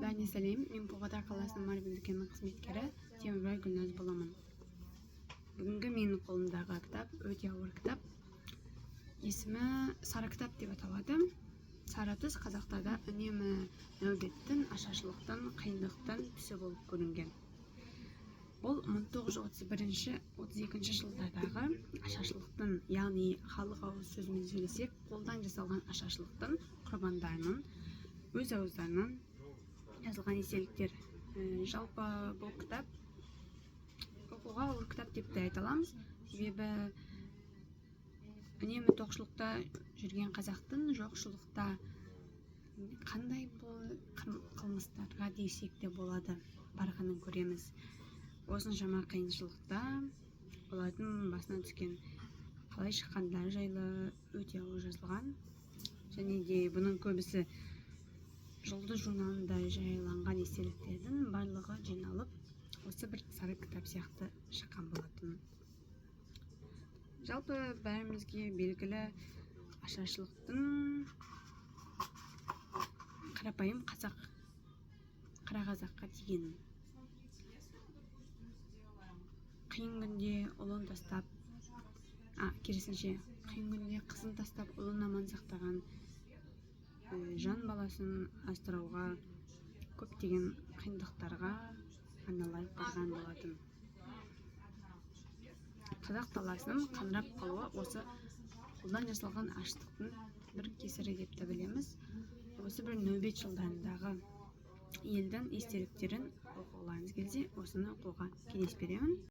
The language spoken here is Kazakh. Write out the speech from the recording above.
Бәне сәлем, мен Павлодар қаласының Марвин дүкенінің қызметкері Темірбай Гүлназ боламын. Бүгінгі менің қолымдағы кітап өте ауыр кітап. Есімі Сары кітап деп аталады. Сары түс қазақтарда үнемі нәубеттің, ашаршылықтың, қиындықтың түсі болып көрінген. Бұл 1931-32 жылдардағы ашаршылықтың, яғни халық ауыз сөзімен сөйлесек, қолдан жасалған ашаршылықтың құрбандарының өз ауыздарынан жазылған естеліктер. Жалпы бұл кітап оқуға ауыр кітап деп те айта аламыз. Себебі үнемі тоқшылықта жүрген қазақтың жоқшылықта қандай бұл қылмыстарға десек те болады барғанын көреміз. Осыншама қиыншылықта олардың басына түскен қалай шыққандары жайлы өте ауыр жазылған. Және де бұның көбісі Жұлдыз журналында жарияланған естеліктердің барлығы жиналып, осы бір сары кітап сияқты шыққан болатын. Жалпы бәрімізге белгілі ашаршылықтың қарапайым қара қазаққа тигенін. Қиын күнде ұлын тастап, керісінше, қиын күнде қызын тастап ұлын аман сақтаған жан баласын асырауға көптеген қиындықтарға айналайып барған болатын. Қазақ даласының қаңырап қалуы осы қолдан жасалған аштықтың бір кесірі деп те білеміз. Осы бір нәубет жылдарындағы елдің естеліктерін оқығыларыңыз келсе, осыны оқуға кеңес беремін.